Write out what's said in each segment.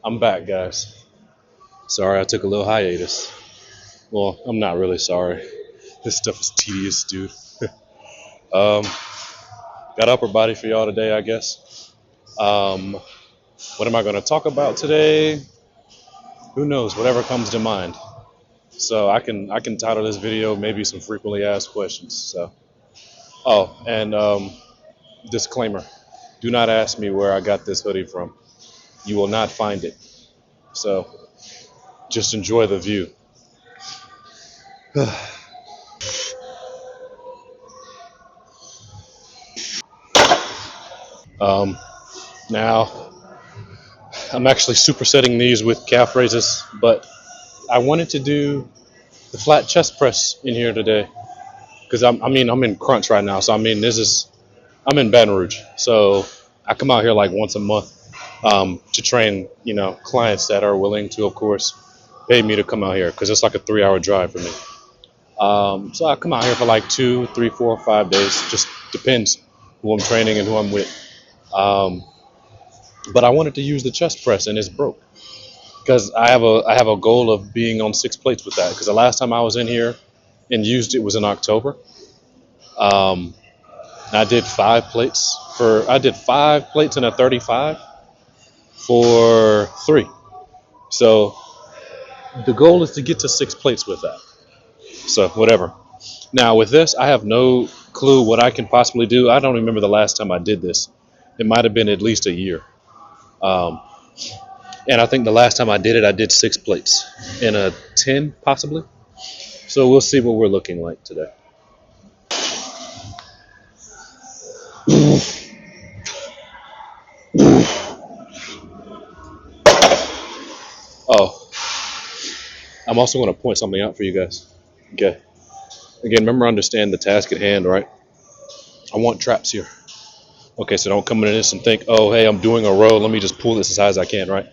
I'm back, guys. Sorry I took a little hiatus. Well, I'm not really sorry. This stuff is tedious, dude. Um, got upper body for y'all today, I guess. Um, what am I going to talk about today? Who knows? Whatever comes to mind. So I can title this video maybe some frequently asked questions. So and disclaimer: do not ask me where I got this hoodie from. You will not find it. So just enjoy the view. Um, now I'm actually supersetting these with calf raises, but I wanted to do the flat chest press in here today because I'm in crunch right now. So I'm in Baton Rouge, so I come out here like once a month to train clients that are willing to, of course, pay me to come out here because it's like a 3 hour drive for me. So I come out here for like 2, 3, 4, 5 days. Just depends who I'm training and who I'm with. Um, but I wanted to use the chest press and it's broke. Because I have a goal of being on 6 plates with that. Because the last time I was in here and used it was in October. Um, I did 5 plates and a 35 for 3. So the goal is to get to 6 plates with that. So whatever. Now with this, I have no clue what I can possibly do. I don't remember the last time I did this. It might have been at least a year. Um, and I think the last time I did it, I did 6 plates in a 10 possibly. So we'll see what we're looking like today. Oh, I'm also going to point something out for you guys. Okay. Again, remember, understand the task at hand, right? I want traps here. Okay, so don't come into this and think, oh, hey, I'm doing a row. Let me just pull this as high as I can, right?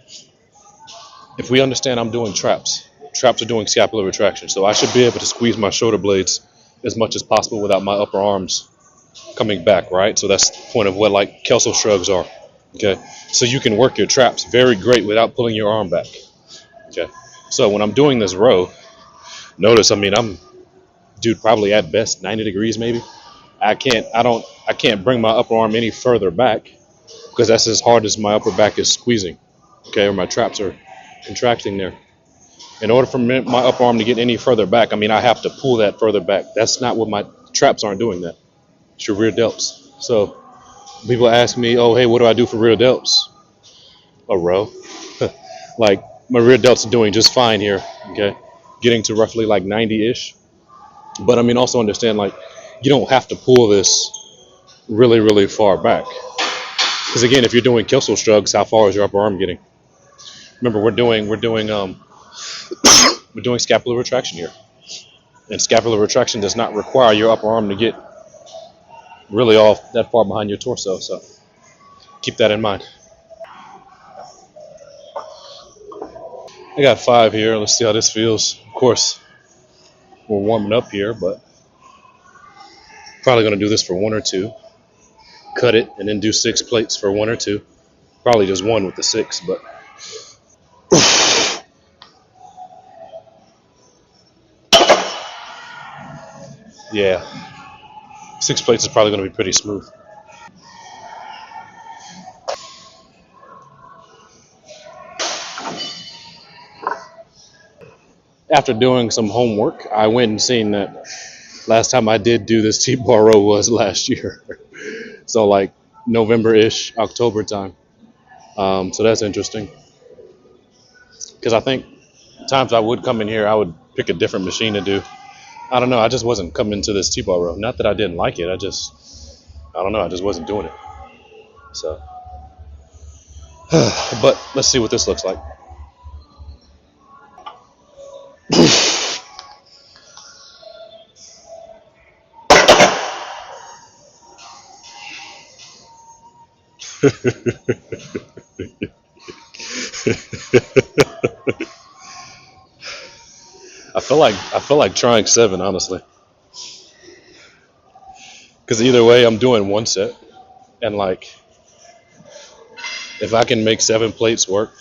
If we understand I'm doing traps are doing scapular retraction. So I should be able to squeeze my shoulder blades as much as possible without my upper arms coming back, right? So that's the point of what like Kelso shrugs are. Okay. So you can work your traps very great without pulling your arm back. Okay. So when I'm doing this row, notice, I'm dude, probably at best 90 degrees maybe. I can't bring my upper arm any further back because that's as hard as my upper back is squeezing. Okay, or my traps are contracting there. In order for my upper arm to get any further back, I have to pull that further back. That's not what my traps aren't doing that. It's your rear delts. So people ask me, oh, hey, what do I do for rear delts? A row. Like my rear delts are doing just fine here. Okay, getting to roughly like 90-ish. But also understand like you don't have to pull this really, really far back. Because again, if you're doing Kelso shrugs, how far is your upper arm getting? Remember, we're doing scapular retraction here, and scapular retraction does not require your upper arm to get really off that far behind your torso. So keep that in mind. I got 5 here. Let's see how this feels. Of course, we're warming up here, but probably going to do this for 1 or 2. Cut it and then do 6 plates for 1 or 2. Probably just 1 with the 6, but. Yeah, 6 plates is probably going to be pretty smooth. After doing some homework, I went and seen that last time I did do this T-bar row was last year. So like November-ish, October time. So that's interesting. Because I think times I would come in here, I would pick a different machine to do. I don't know. I just wasn't coming to this T-bar row. Not that I didn't like it. I don't know. I just wasn't doing it. So, but let's see what this looks like. I feel like trying 7, honestly. Because either way, I'm doing 1 set, and like if I can make 7 plates work,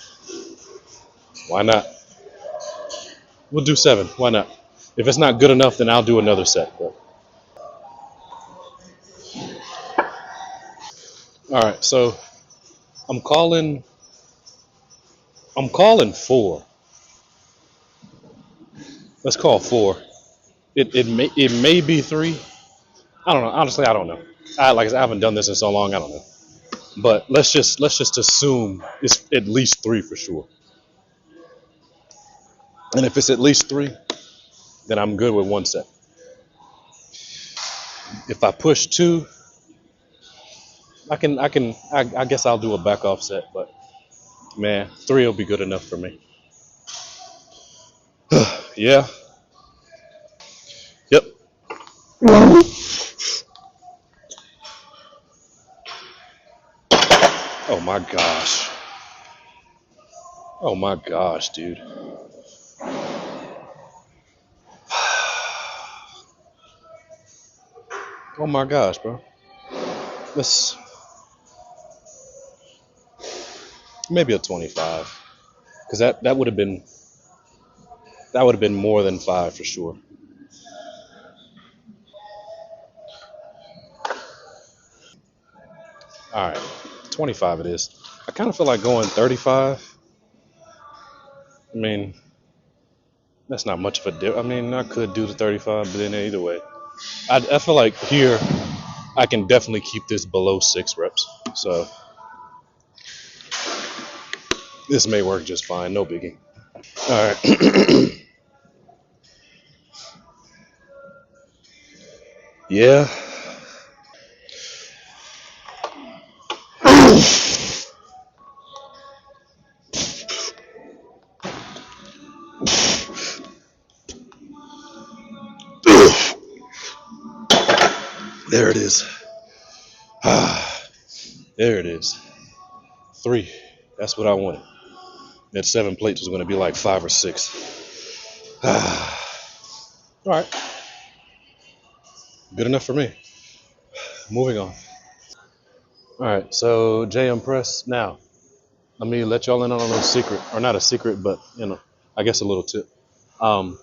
Why not? We'll do 7. Why not? If it's not good enough, then I'll do another set. But all right, so I'm calling. I'm calling 4. Let's call 4. It may be 3. I don't know. Honestly, I don't know. Like I said, I haven't done this in so long. I don't know. But let's just assume it's at least 3 for sure. And if it's at least 3, then I'm good with 1 set. If I push 2, I guess I'll do a back off set. But man, 3 will be good enough for me. Yeah. Yep. Oh my gosh. Oh my gosh, dude. Oh my gosh, bro. Let's maybe a 25, because that would have been more than 5 for sure. All right, 25 it is. I kind of feel like going 35. I mean, that's not much of a dip. I mean, I could do the 35, but then either way, I feel like here I can definitely keep this below 6 reps. So this may work just fine. No biggie. All right. Yeah. There it is. There it is. 3. That's what I wanted. That 7 plates was going to be like 5 or 6. All right. Good enough for me. Moving on. All right. So JM Press. Now, let me let y'all in on a little secret, or not a secret, but I guess a little tip. Um,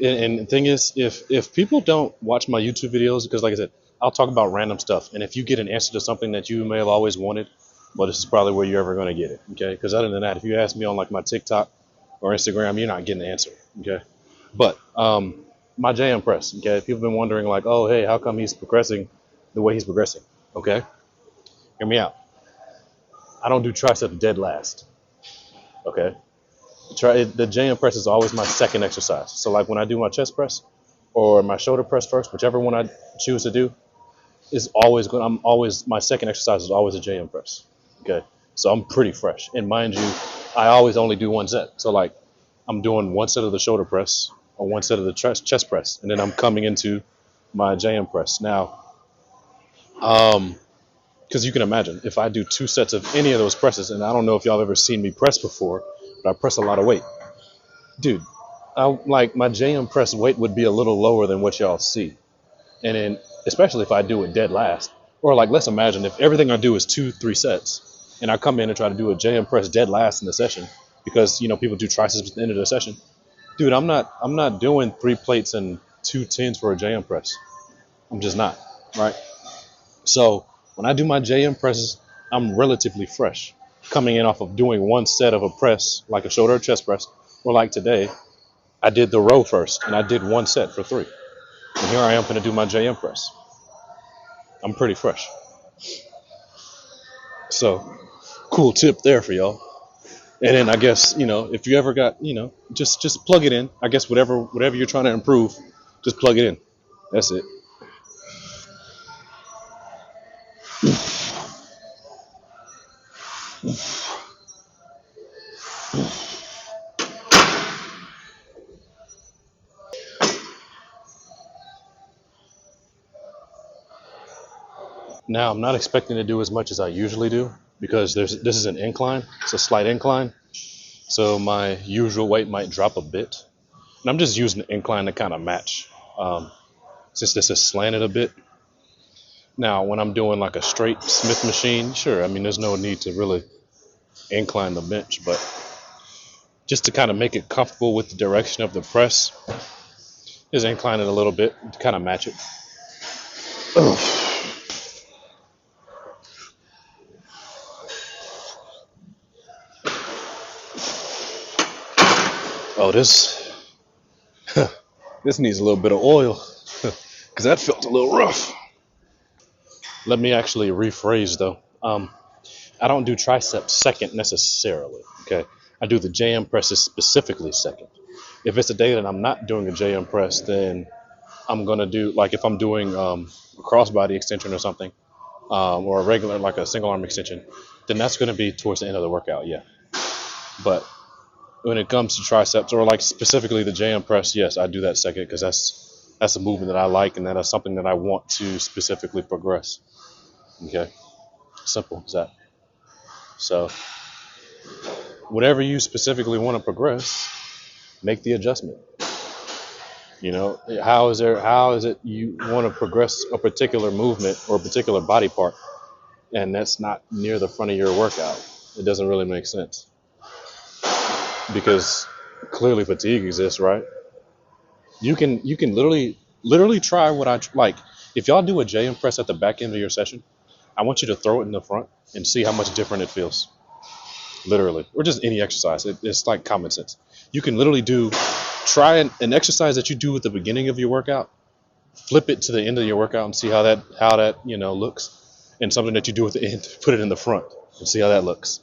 and the thing is, if people don't watch my YouTube videos, because like I said, I'll talk about random stuff, and if you get an answer to something that you may have always wanted, well, this is probably where you're ever going to get it. Okay. Because other than that, if you ask me on like my TikTok or Instagram, you're not getting the answer. Okay. But my JM Press. Okay. People have been wondering like, oh, hey, how come he's progressing the way he's progressing? Okay. Hear me out. I don't do triceps dead last. Okay. The JM Press is always my second exercise. So like when I do my chest press or my shoulder press first, whichever one I choose to do, is always good. My second exercise is always a JM Press. Okay. So I'm pretty fresh. And mind you, I always only do 1 set. So like I'm doing 1 set of the shoulder press or 1 set of the chest press, and then I'm coming into my JM Press. Now, because you can imagine if I do 2 sets of any of those presses, and I don't know if y'all ever seen me press before, but I press a lot of weight. Dude, like my JM Press weight would be a little lower than what y'all see. And then, especially if I do it dead last, or like let's imagine if everything I do is 2-3 sets, and I come in and try to do a JM Press dead last in the session, because people do triceps at the end of the session. Dude, I'm not doing 3 plates and 2 tens for a JM Press. I'm just not, right? So when I do my JM presses, I'm relatively fresh, coming in off of doing 1 set of a press, like a shoulder or chest press, or like today, I did the row first, and I did 1 set for 3. And here I am going to do my JM Press. I'm pretty fresh. So, cool tip there for y'all. And then I guess, if you ever got, just plug it in. I guess whatever you're trying to improve, just plug it in. That's it. Now, I'm not expecting to do as much as I usually do because this is an incline. It's a slight incline. So my usual weight might drop a bit. And I'm just using the incline to kind of match, since this is slanted a bit. Now, when I'm doing like a straight Smith machine, sure, I mean, there's no need to really incline the bench, but just to kind of make it comfortable with the direction of the press. Just incline it a little bit to kind of match it. Ugh. Oh, this this needs a little bit of oil because that felt a little rough. Let me actually rephrase though. I don't do triceps second necessarily. Okay, I do the JM presses specifically second. If it's a day that I'm not doing a JM press, then I'm gonna do, like if I'm doing a crossbody extension or something, or a regular like a single arm extension, then that's gonna be towards the end of the workout. Yeah, but when it comes to triceps or like specifically the JM press, yes, I do that second because that's a movement that I like and that is something that I want to specifically progress. Okay, simple as that. So whatever you specifically want to progress, make the adjustment. You know, how is it you want to progress a particular movement or a particular body part, and that's not near the front of your workout? It doesn't really make sense because clearly fatigue exists, right? You can literally try what I like. If y'all do a JM press at the back end of your session, I want you to throw it in the front and see how much different it feels. Literally, or just any exercise. It's like common sense. You can literally try an exercise that you do at the beginning of your workout, flip it to the end of your workout and see how that looks, and something that you do at the end, put it in the front and see how that looks.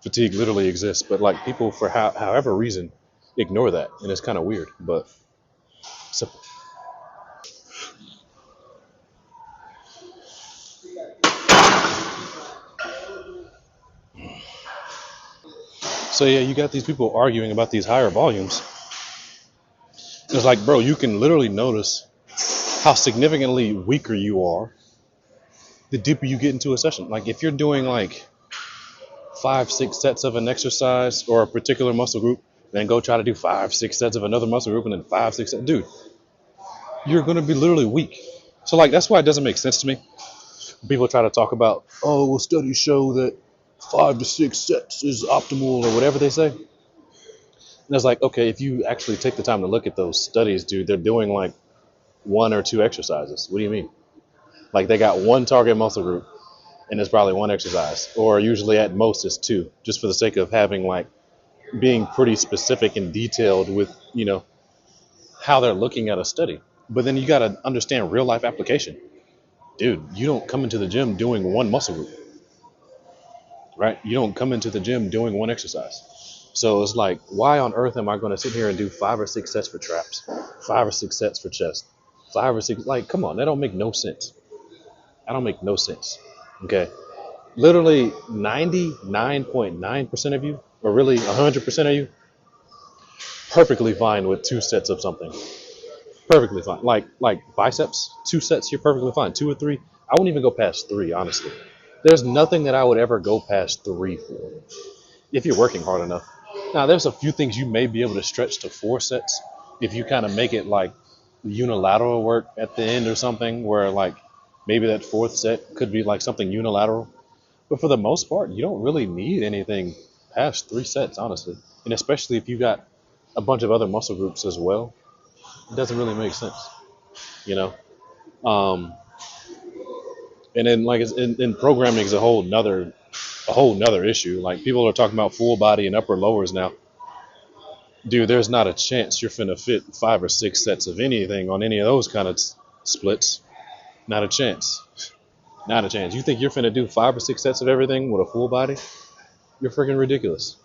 Fatigue literally exists, but like people for however reason ignore that, and it's kind of weird, but simple. So yeah, you got these people arguing about these higher volumes. It's like, bro, you can literally notice how significantly weaker you are the deeper you get into a session. Like if you're doing like 5-6 sets of an exercise or a particular muscle group, then go try to do 5-6 sets of another muscle group and then 5-6 sets. Dude, you're gonna be literally weak. So like that's why it doesn't make sense to me. People try to talk about, oh, well, studies show that 5 to 6 sets is optimal or whatever they say. And it's like, okay, if you actually take the time to look at those studies, dude, they're doing like 1 or 2 exercises. What do you mean? Like they got one target muscle group and it's probably 1 exercise, or usually at most it's 2, just for the sake of having like being pretty specific and detailed with, how they're looking at a study. But then you got to understand real life application. Dude, you don't come into the gym doing 1 muscle group, right? You don't come into the gym doing 1 exercise. So it's like, why on earth am I going to sit here and do 5 or 6 sets for traps, 5 or 6 sets for chest, 5 or 6? Like, come on, that don't make no sense. That don't make no sense. Okay, literally 99.9% of you, or really 100% of you, perfectly fine with 2 sets of something. Perfectly fine. Like biceps, 2 sets, you're perfectly fine. 2 or 3, I wouldn't even go past 3, honestly. There's nothing that I would ever go past 3 for, if you're working hard enough. Now, there's a few things you may be able to stretch to 4 sets if you kind of make it like unilateral work at the end or something, where like maybe that 4th set could be like something unilateral. But for the most part, you don't really need anything past 3 sets, honestly. And especially if you got a bunch of other muscle groups as well, it doesn't really make sense, you know? And then like in programming is a whole nother issue. Like people are talking about full body and upper lowers now. Dude, there's not a chance you're finna fit 5 or 6 sets of anything on any of those kind of splits. Not a chance. Not a chance. You think you're finna do 5 or 6 sets of everything with a full body? You're freaking ridiculous.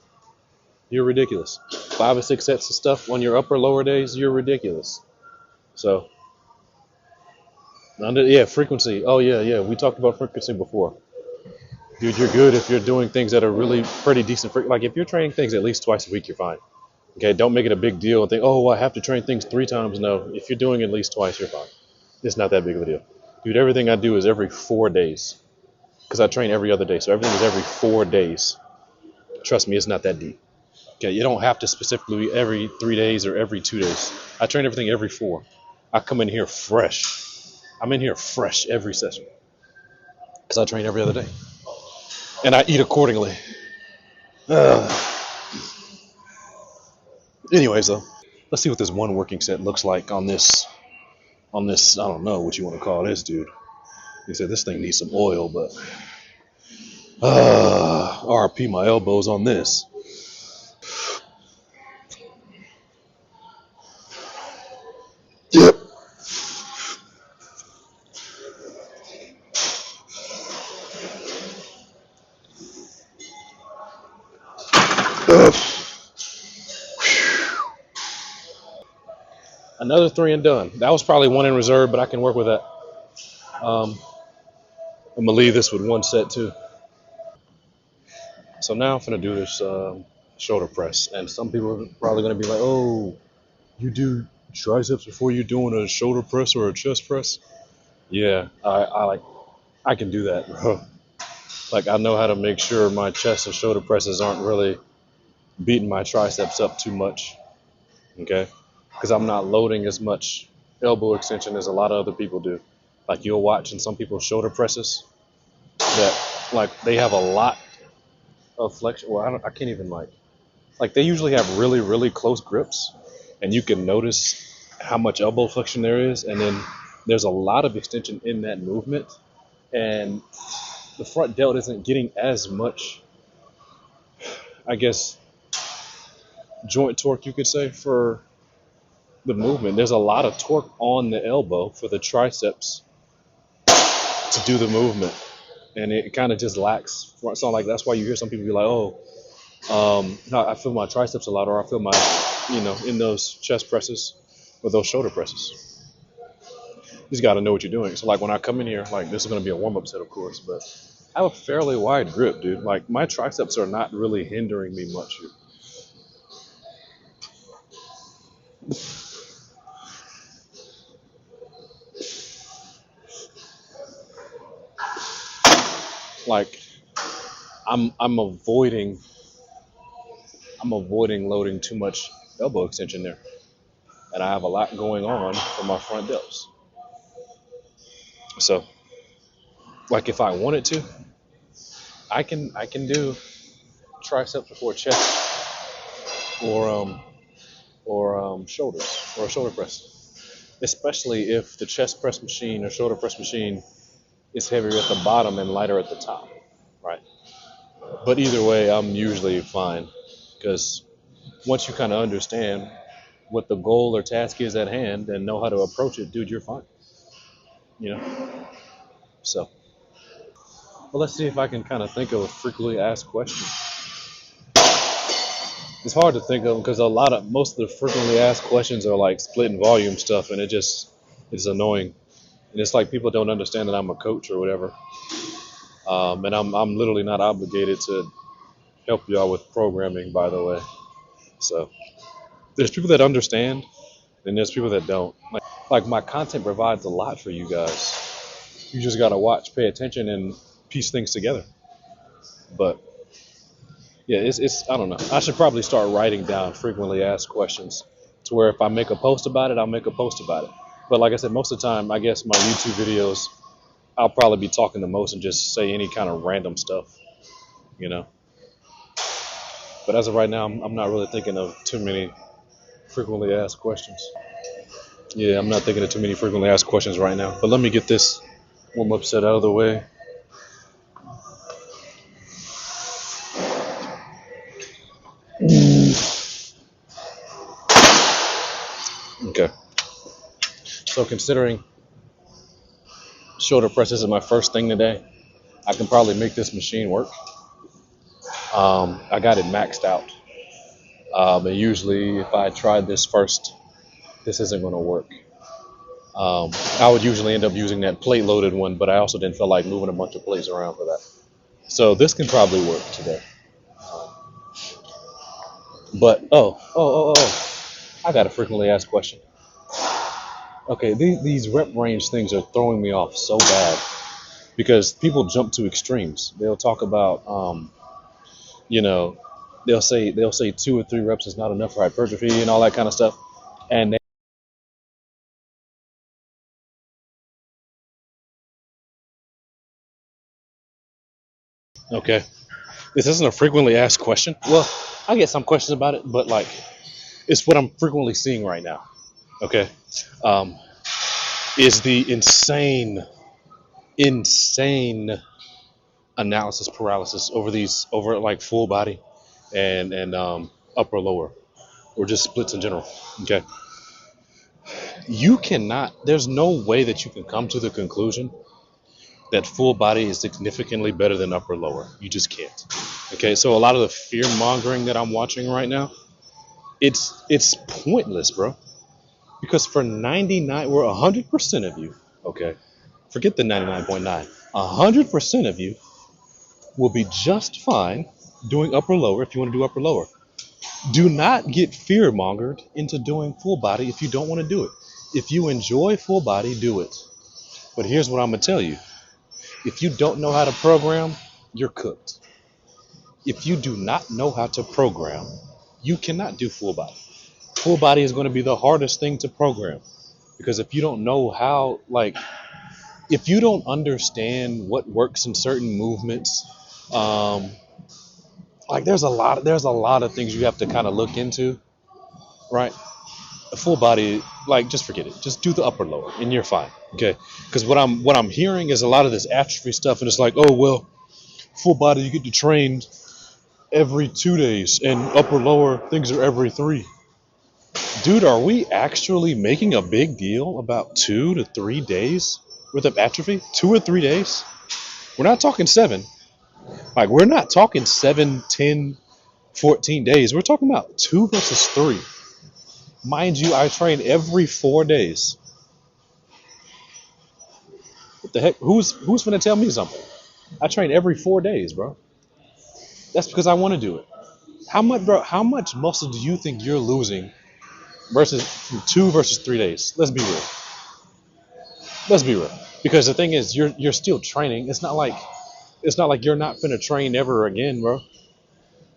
You're ridiculous. 5 or 6 sets of stuff on your upper lower days, you're ridiculous. So, frequency. Oh yeah. We talked about frequency before. Dude, you're good if you're doing things that are really pretty decent. Like if you're training things at least twice a week, you're fine. Okay, don't make it a big deal and think, oh, I have to train things 3 times. No, if you're doing at least twice, you're fine. It's not that big of a deal. Dude, everything I do is every 4 days because I train every other day. So everything is every 4 days. Trust me, it's not that deep. Okay, you don't have to specifically be every 3 days or every 2 days. I train everything every 4. I come in here fresh. I'm in here fresh every session because I train every other day. And I eat accordingly. Anyways, though, let's see what this one working set looks like on this. I don't know what you want to call this, dude. He said this thing needs some oil, but RP my elbows on this. Yep. Another 3 and done. That was probably one in reserve, but I can work with that. I'm gonna leave this with one set too. So now I'm gonna do this shoulder press, and some people are probably gonna be like, "Oh, you do triceps before you're doing a shoulder press or a chest press?" Yeah, I can do that, bro. Like I know how to make sure my chest and shoulder presses aren't really beating my triceps up too much. Okay, because I'm not loading as much elbow extension as a lot of other people do. Like you'll watch in some people's shoulder presses that like they have a lot of flexion. Well, I can't even like they usually have really close grips, and you can notice how much elbow flexion there is, and then there's a lot of extension in that movement, and the front delt isn't getting as much, I guess, joint torque you could say for the movement. There's a lot of torque on the elbow for the triceps to do the movement, and it kind of just lacks front. So like that's why you hear some people be like, "Oh, I feel my triceps a lot," or "I feel my, in those chest presses or those shoulder presses." You just got to know what you're doing. So like when I come in here, like this is going to be a warm up set, of course, but I have a fairly wide grip, dude. Like my triceps are not really hindering me much here. Like I'm avoiding loading too much elbow extension there, and I have a lot going on for my front delts. So, like if I wanted to, I can do triceps before chest or shoulders or a shoulder press, especially if the chest press machine or shoulder press machine is heavier at the bottom and lighter at the top, right? But either way, I'm usually fine because once you kind of understand what the goal or task is at hand and know how to approach it, dude, you're fine. You know. So, well, let's see if I can kind of think of a frequently asked question. It's hard to think of because most of the frequently asked questions are like split and volume stuff, and it's annoying. And it's like people don't understand that I'm a coach or whatever, and I'm literally not obligated to help y'all with programming, by the way. So there's people that understand, and there's people that don't. Like my content provides a lot for you guys. You just gotta watch, pay attention, and piece things together. But yeah, it's I don't know. I should probably start writing down frequently asked questions to where if I make a post about it, I'll make a post about it. But like I said, most of the time, I guess my YouTube videos, I'll probably be talking the most and just say any kind of random stuff, you know. But as of right now, I'm not really thinking of too many frequently asked questions. Yeah, I'm not thinking of too many frequently asked questions right now. But let me get this warm up set out of the way. Okay. So considering shoulder presses is my first thing today, I can probably make this machine work. I got it maxed out. And usually if I tried this first, this isn't going to work. I would usually end up using that plate loaded one, but I also didn't feel like moving a bunch of plates around for that. So this can probably work today. But, I got a frequently asked question. Okay, these rep range things are throwing me off so bad because people jump to extremes. They'll talk about, you know, they'll say 2 or 3 reps is not enough for hypertrophy and all that kind of stuff. And okay, this isn't a frequently asked question. Well, I get some questions about it, but like It's what I'm frequently seeing right now. Okay, um, is the insane analysis paralysis over like full body and upper lower or just splits in general. Okay, you cannot. There's no way that you can come to the conclusion that full body is significantly better than upper lower. You just can't. Okay, so a lot of the fear mongering that I'm watching right now, it's pointless, bro. Because for 99, we're 100% of you. Okay, forget the 99.9. 100% of you will be just fine doing upper lower if you want to do upper lower. Do not get fear mongered into doing full body if you don't want to do it. If you enjoy full body, do it. But here's what I'm gonna tell you: if you don't know how to program, you're cooked. If you do not know how to program, you cannot do full body. Full body is going to be the hardest thing to program because if you don't know how, like, if you don't understand what works in certain movements, um, like there's a lot of things you have to kind of look into, right? A full body, like, just forget it. Just do the upper lower, and you're fine. Okay? Because what I'm hearing is a lot of this atrophy stuff, and it's like, oh well, full body you get to train every 2 days, and upper lower things are every three. Dude, are we actually making a big deal about 2 to 3 days worth of atrophy? 2 or 3 days? We're not talking seven. Like, we're not talking 7, 10, 14 days. We're talking about 2 versus 3. Mind you, I train every 4 days. What the heck? Who's gonna tell me something? I train every 4 days, bro. That's because I want to do it. How much, bro? How much muscle do you think you're losing versus from 2 versus 3 days? Let's be real. Let's be real. Because the thing is, you're still training. It's not like you're not gonna train ever again, bro.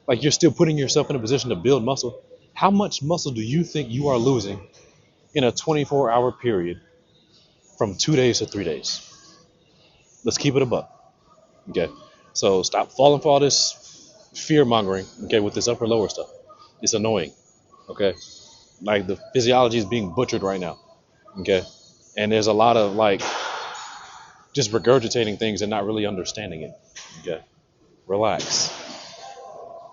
Like, you're still putting yourself in a position to build muscle. How much muscle do you think you are losing in a 24-hour period from 2 days to 3 days? Let's keep it a buck. Okay. So stop falling for all this fear mongering. Okay, with this upper lower stuff. It's annoying. Okay. Like, the physiology is being butchered right now. Okay. And there's a lot of, like, just regurgitating things and not really understanding it. Okay. Relax.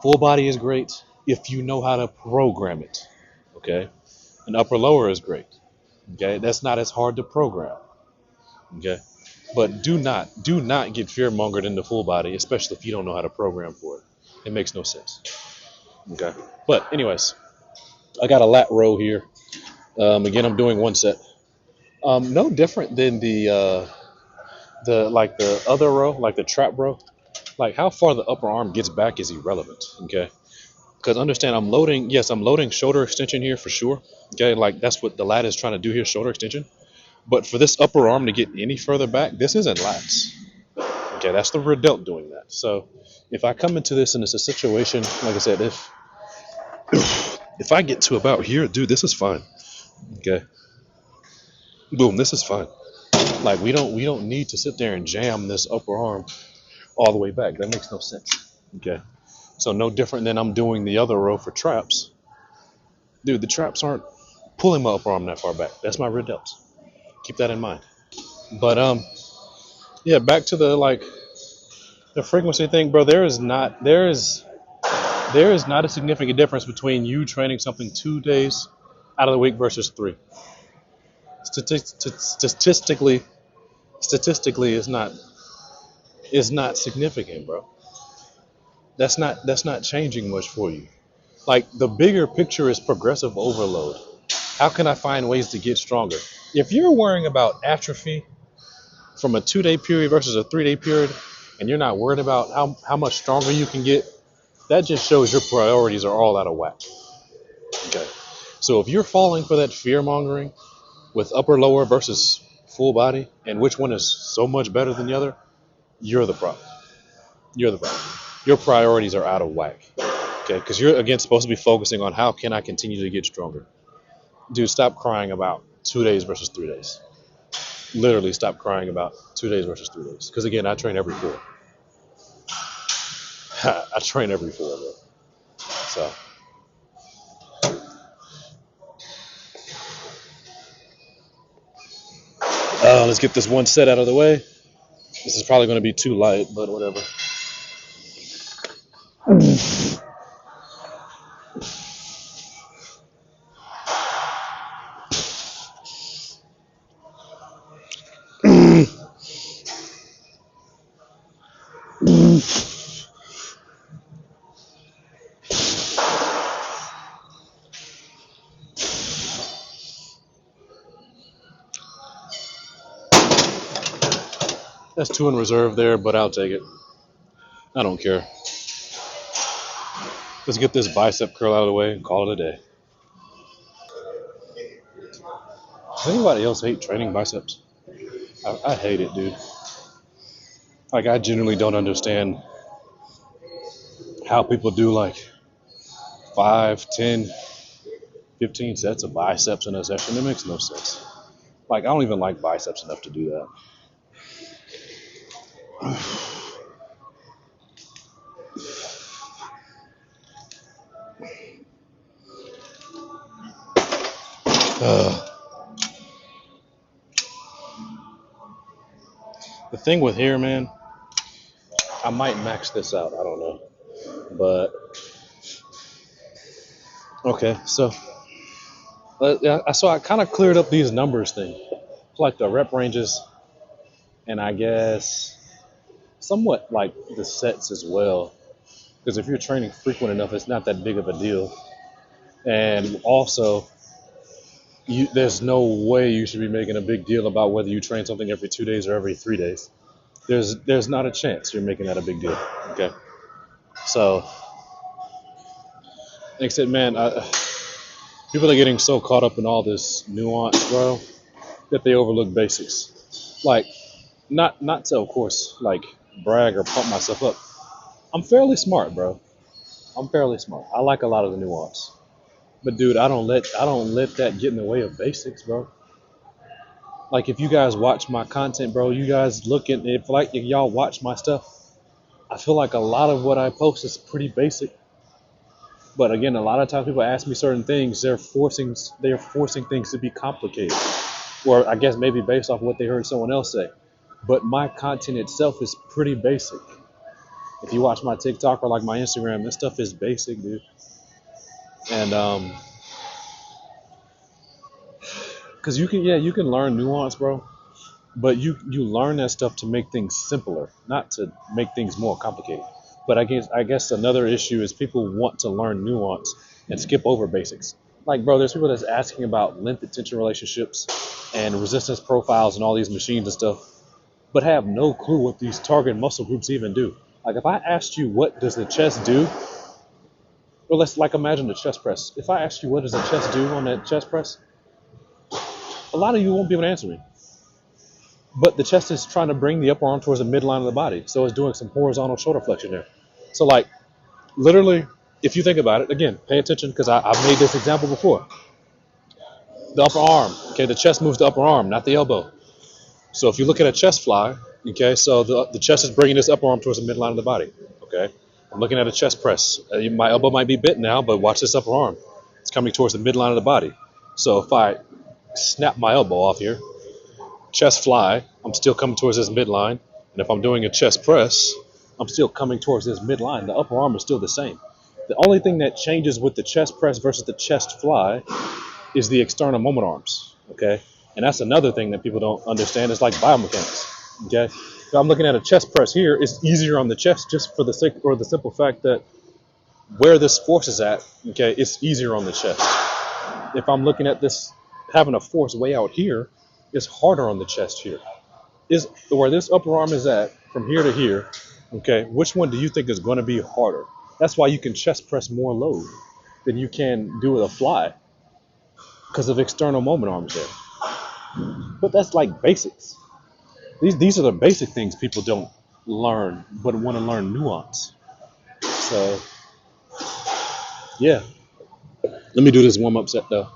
Full body is great if you know how to program it. Okay. And upper lower is great. Okay. That's not as hard to program. Okay. But do not get fear mongered into full body, especially if you don't know how to program for it. It makes no sense. Okay. But anyways, I got a lat row here. Again, I'm doing one set. No different than the other row, like the trap row. Like, how far the upper arm gets back is irrelevant. Okay. Because understand, I'm loading shoulder extension here for sure. Okay, like that's what the lat is trying to do here, shoulder extension. But for this upper arm to get any further back, this isn't lats. Okay, that's the rear delt doing that. So if I come into this and it's a situation, like I said, if I get to about here, dude, this is fine. Okay, boom, this is fine. Like, we don't need to sit there and jam this upper arm all the way back. That makes no sense. Okay, so no different than I'm doing the other row for traps. Dude, the traps aren't pulling my upper arm that far back. That's my rear delts. Keep that in mind. But yeah, back to the frequency thing, bro. There is not a significant difference between you training something 2 days out of the week versus 3. Statistically, it's not significant, bro. That's not changing much for you. Like, the bigger picture is progressive overload. How can I find ways to get stronger? If you're worrying about atrophy from a 2-day period versus a 3-day period, and you're not worried about how much stronger you can get, that just shows your priorities are all out of whack. Okay. So if you're falling for that fear mongering with upper lower versus full body, and which one is so much better than the other, you're the problem. You're the problem. Your priorities are out of whack. Okay, because you're again supposed to be focusing on how can I continue to get stronger. Dude, stop crying about 2 days versus 3 days. Literally, stop crying about 2 days versus 3 days. Because again, I train every 4. I train every 4, bro. So Let's get this one set out of the way. This is probably going to be too light, but whatever. That's 2 in reserve there, but I'll take it. I don't care. Let's get this bicep curl out of the way and call it a day. Does anybody else hate training biceps? I hate it, dude. Like, I genuinely don't understand how people do like 5, 10, 15 sets of biceps in a session. It makes no sense. Like, I don't even like biceps enough to do that. The thing with here, man, I might max this out. I don't know. But, okay, so I kind of cleared up these numbers thing. Like the rep ranges, and I guess somewhat like the sets as well. Because if you're training frequent enough, it's not that big of a deal. And also, there's no way you should be making a big deal about whether you train something every 2 days or every 3 days. There's not a chance you're making that a big deal. Okay, so like I said, man, people are getting so caught up in all this nuance, bro, that they overlook basics. Like, not to, of course, like brag or pump myself up. I'm fairly smart, bro. I'm fairly smart. I like a lot of the nuance. But dude, I don't let that get in the way of basics, bro. Like, if you guys watch my content, bro, you guys look at if y'all watch my stuff, I feel like a lot of what I post is pretty basic. But again, a lot of times people ask me certain things, they're forcing things to be complicated. Or I guess maybe based off what they heard someone else say. But my content itself is pretty basic. If you watch my TikTok or like my Instagram, this stuff is basic, dude. And because you can learn nuance, bro, but you learn that stuff to make things simpler, not to make things more complicated. But I guess another issue is people want to learn nuance and skip over basics. Like, bro, there's people that's asking about length attention relationships and resistance profiles and all these machines and stuff, but have no clue what these target muscle groups even do. Like, if I asked you what does the chest do, or let's like imagine the chest press. If I ask you what does the chest do on that chest press, a lot of you won't be able to answer me. But the chest is trying to bring the upper arm towards the midline of the body. So it's doing some horizontal shoulder flexion there. So like, literally, if you think about it, again, pay attention because I've made this example before. The upper arm, okay, the chest moves the upper arm, not the elbow. So if you look at a chest fly, okay, so the chest is bringing this upper arm towards the midline of the body, okay? I'm looking at a chest press. My elbow might be bent now, but watch this upper arm. It's coming towards the midline of the body. So if I snap my elbow off here, chest fly, I'm still coming towards this midline. And if I'm doing a chest press, I'm still coming towards this midline. The upper arm is still the same. The only thing that changes with the chest press versus the chest fly is the external moment arms, okay? And that's another thing that people don't understand. It's like biomechanics, okay? If I'm looking at a chest press here, it's easier on the chest just for the simple fact that where this force is at, okay, it's easier on the chest. If I'm looking at this, having a force way out here, it's harder on the chest here. Is where this upper arm is at from here to here, okay, which one do you think is going to be harder? That's why you can chest press more load than you can do with a fly because of external moment arms there. But that's like basics. These are the basic things people don't learn but want to learn nuance. So yeah, let me do this warm-up set though.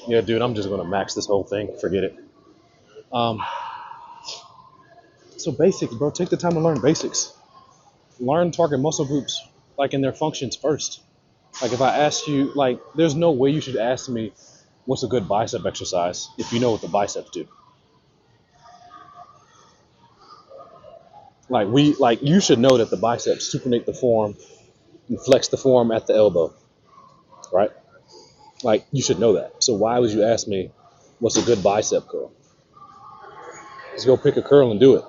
Yeah, dude, I'm just gonna max this whole thing. Forget it. So basics, bro. Take the time to learn basics. Learn target muscle groups like in their functions first. Like if I ask you, like, there's no way you should ask me what's a good bicep exercise if you know what the biceps do. Like you should know that the biceps supinate the form and flex the form at the elbow, right? Like you should know that. So why would you ask me what's a good bicep curl? Just go pick a curl and do it.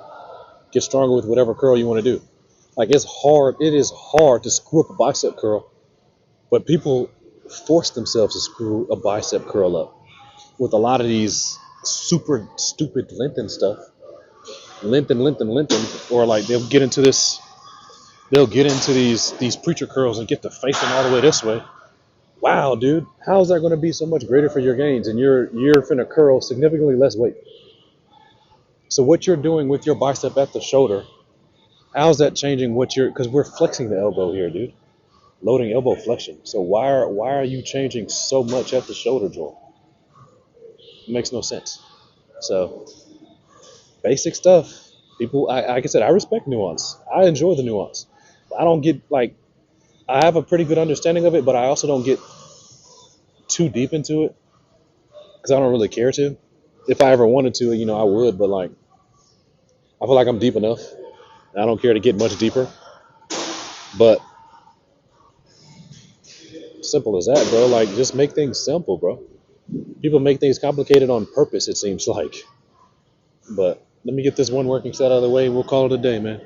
Get stronger with whatever curl you want to do. Like it's hard. It is hard to screw up a bicep curl, but people force themselves to screw a bicep curl up with a lot of these super stupid lengthen stuff. Lengthen, or like they'll get into this. They'll get into these preacher curls and get the facing all the way this way. Wow, dude, how is that going to be so much greater for your gains? And you're finna curl significantly less weight. So what you're doing with your bicep at the shoulder, how's that changing what you're? Because we're flexing the elbow here, dude. Loading elbow flexion. So why are you changing so much at the shoulder joint? It makes no sense. So basic stuff. People, like I said, I respect nuance. I enjoy the nuance. I don't get like I have a pretty good understanding of it, but I also don't get too deep into it because I don't really care to. If I ever wanted to, I would, but like I feel like I'm deep enough. I don't care to get much deeper. But simple as that, bro. Like just make things simple, bro. People make things complicated on purpose, it seems like. But let me get this one working set out of the way and we'll call it a day, man.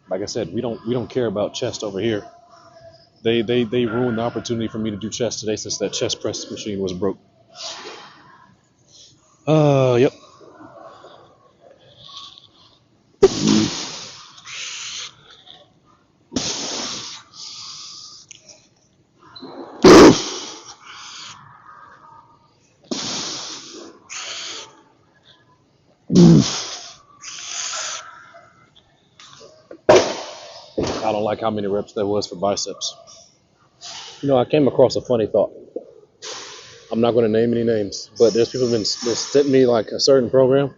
Like I said, we don't care about chest over here. They ruined the opportunity for me to do chest today since that chest press machine was broke. Yep. I don't like how many reps that was for biceps. I came across a funny thought. I'm not going to name any names, but there's people been sent me like a certain program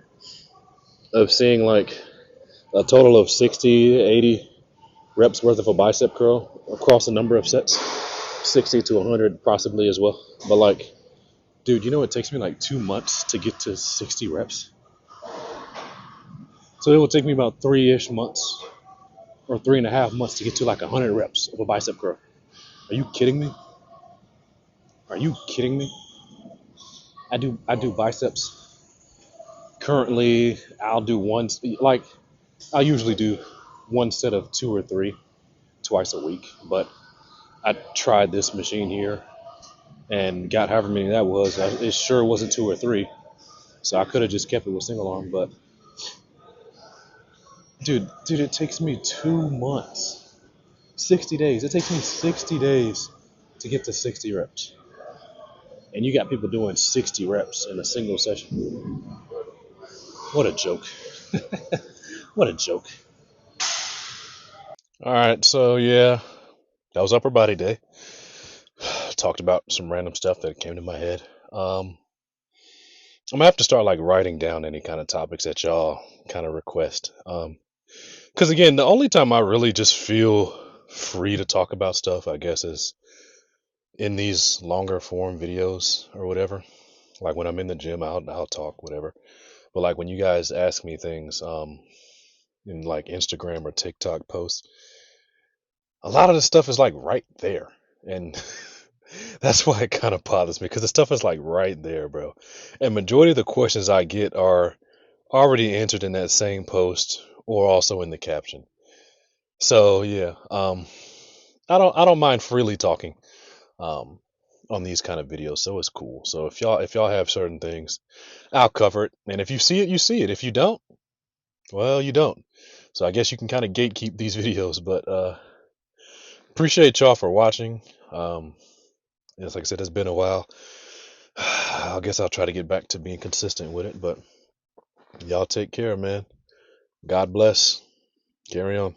of seeing like a total of 60, 80 reps worth of a bicep curl across a number of sets, 60 to 100 possibly as well. But like, dude, it takes me like 2 months to get to 60 reps. So it will take me about 3-ish months or 3.5 months to get to like 100 reps of a bicep curl. Are you kidding me? Are you kidding me? I do biceps. Currently, I'll do one, like I usually do one set of 2 or 3 twice a week, but I tried this machine here and got however many that was. It sure wasn't 2 or 3, so I could have just kept it with single arm. But dude, it takes me 2 months, 60 days. It takes me 60 days to get to 60 reps, and you got people doing 60 reps in a single session. What a joke! What a joke! All right, so yeah, that was upper body day. Talked about some random stuff that came to my head. I'm gonna have to start like writing down any kind of topics that y'all kind of request. Because again, the only time I really just feel free to talk about stuff, I guess, is in these longer form videos or whatever. Like when I'm in the gym, I'll talk whatever. But like when you guys ask me things, in like Instagram or TikTok posts, a lot of the stuff is like right there, and that's why it kind of bothers me because the stuff is like right there, bro. And majority of the questions I get are already answered in that same post or also in the caption. So yeah, I don't mind freely talking um on these kind of videos, so it's cool. So if y'all have certain things, I'll cover it. And if you see it, you see it. If you don't, well, you don't. So I guess you can kind of gatekeep these videos, but appreciate y'all for watching. Yes, like I said, it's been a while. I guess I'll try to get back to being consistent with it, but y'all take care, man. God bless. Carry on.